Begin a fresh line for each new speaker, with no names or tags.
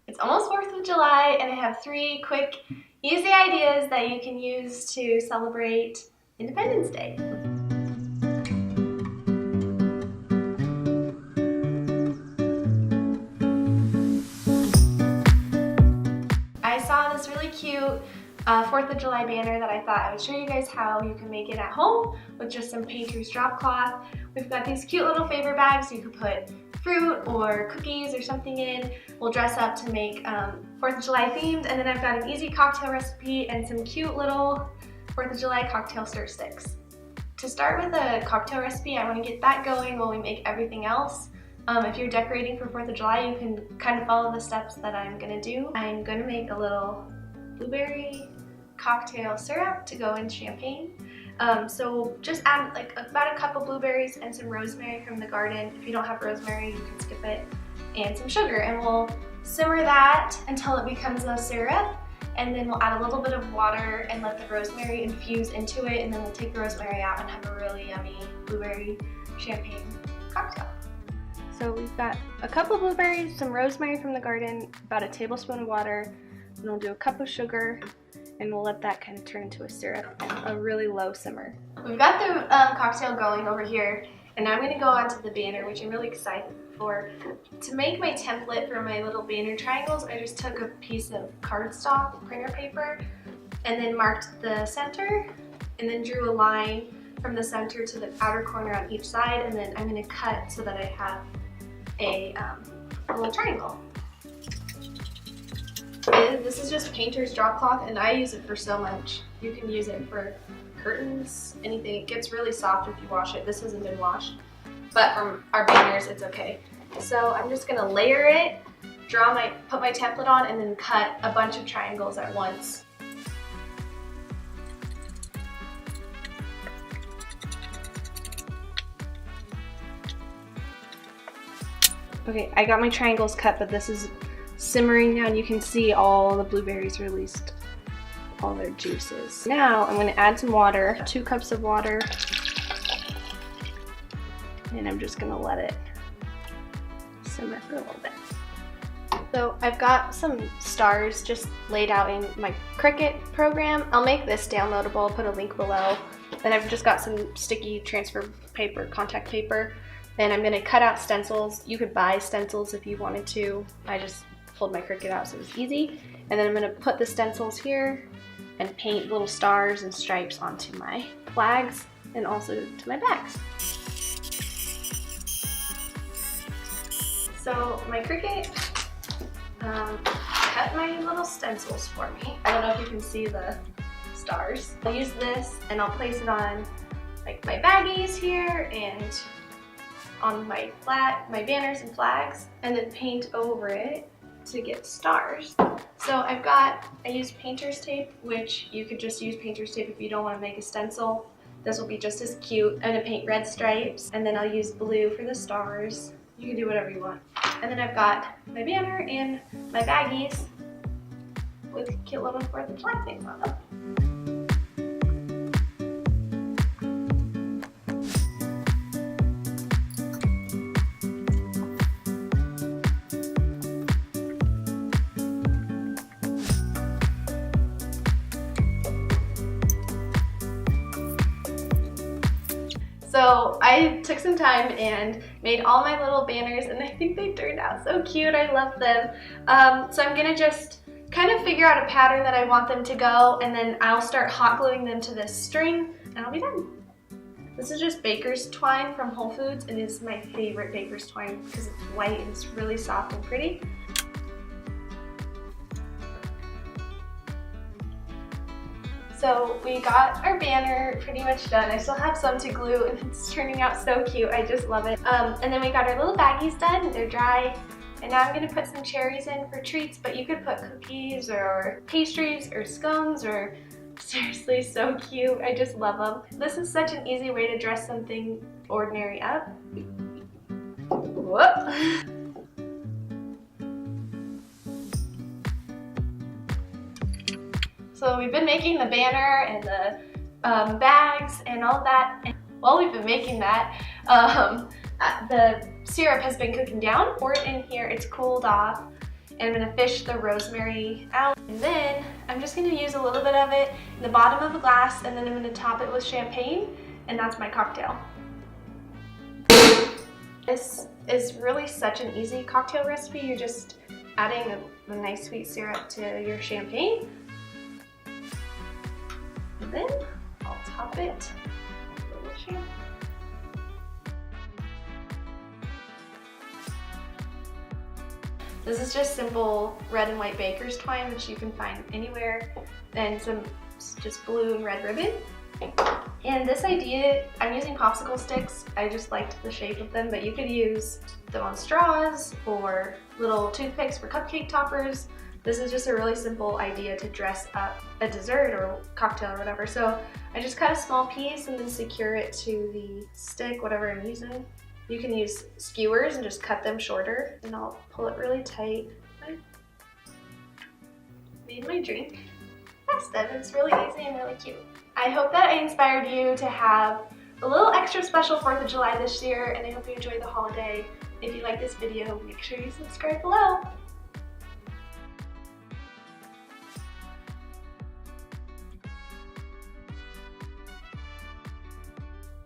It's almost 4th of July and I have 3 quick, easy ideas that you can use to celebrate Independence Day. I saw this really cute 4th of July banner that I thought I would show you guys how you can make it at home with just some painter's drop cloth. We've got these cute little favor bags you could put fruit or cookies or something in. We'll dress up to make 4th of July themed, and then I've got an easy cocktail recipe and some cute little 4th of July cocktail stir sticks. To start with a cocktail recipe, I want to get that going while we make everything else. If you're decorating for 4th of July, you can kind of follow the steps that I'm going to do. I'm going to make a little blueberry cocktail syrup to go in champagne. So just add like about a cup of blueberries and some rosemary from the garden. If you don't have rosemary, you can skip it. And some sugar, and we'll simmer that until it becomes a syrup. And then we'll add a little bit of water and let the rosemary infuse into it, and then we'll take the rosemary out and have a really yummy blueberry champagne cocktail. So we've got a cup of blueberries, some rosemary from the garden, about a tablespoon of water, and we'll do a cup of sugar, and we'll let that kind of turn into a syrup and a really low simmer. We've got the cocktail going over here, and now I'm going to go on to the banner, which I'm really excited for. To make my template for my little banner triangles, I just took a piece of cardstock printer paper and then marked the center, and then drew a line from the center to the outer corner on each side, and then I'm going to cut so that I have a little triangle. This is just painter's drop cloth, and I use it for so much. You can use it for curtains, anything. It gets really soft if you wash it. This hasn't been washed, but from our banners, it's okay. So I'm just gonna layer it, put my template on, and then cut a bunch of triangles at once. Okay, I got my triangles cut, but this is simmering now, and you can see all the blueberries released all their juices. Now I'm going to add some water, 2 cups of water, and I'm just going to let it simmer for a little bit. So I've got some stars just laid out in my Cricut program. I'll make this downloadable, I'll put a link below. Then I've just got some sticky transfer paper, contact paper. Then I'm going to cut out stencils. You could buy stencils if you wanted to. I just pulled my Cricut out so it was easy. And then I'm going to put the stencils here and paint little stars and stripes onto my flags and also to my bags. So my Cricut cut my little stencils for me. I don't know if you can see the stars. I'll use this and I'll place it on like my baggies here and on my banners and flags, and then paint over it to get stars. So I used painter's tape, which you could just use painter's tape if you don't want to make a stencil. This will be just as cute. I'm gonna paint red stripes, and then I'll use blue for the stars. You can do whatever you want. And then I've got my banner and my baggies with cute little 4th of July things on them. So I took some time and made all my little banners, and I think they turned out so cute. I love them. So I'm gonna just kind of figure out a pattern that I want them to go, and then I'll start hot gluing them to this string, and I'll be done. This is just baker's twine from Whole Foods. It is my favorite baker's twine because it's white and it's really soft and pretty. So we got our banner pretty much done. I still have some to glue, and it's turning out so cute. I just love it. And then we got our little baggies done. They're dry. And now I'm gonna put some cherries in for treats, but you could put cookies or pastries or scones, or seriously, so cute. I just love them. This is such an easy way to dress something ordinary up. Whoop. So we've been making the banner and the bags and all that. And while we've been making that, the syrup has been cooking down. Pour it in here, it's cooled off. And I'm gonna fish the rosemary out. And then I'm just gonna use a little bit of it in the bottom of a glass, and then I'm gonna top it with champagne, and that's my cocktail. This is really such an easy cocktail recipe. You're just adding a nice sweet syrup to your champagne. And then I'll top it with a little champagne. This is just simple red and white baker's twine, which you can find anywhere, and some just blue and red ribbon. And this idea, I'm using popsicle sticks. I just liked the shape of them, but you could use them on straws or little toothpicks for cupcake toppers. This is just a really simple idea to dress up a dessert or cocktail or whatever. So I just cut a small piece and then secure it to the stick, whatever I'm using. You can use skewers and just cut them shorter, and I'll pull it really tight. I made my drink. Festive. It's really easy and really cute. I hope that I inspired you to have a little extra special 4th of July this year, and I hope you enjoy the holiday. If you like this video, make sure you subscribe below.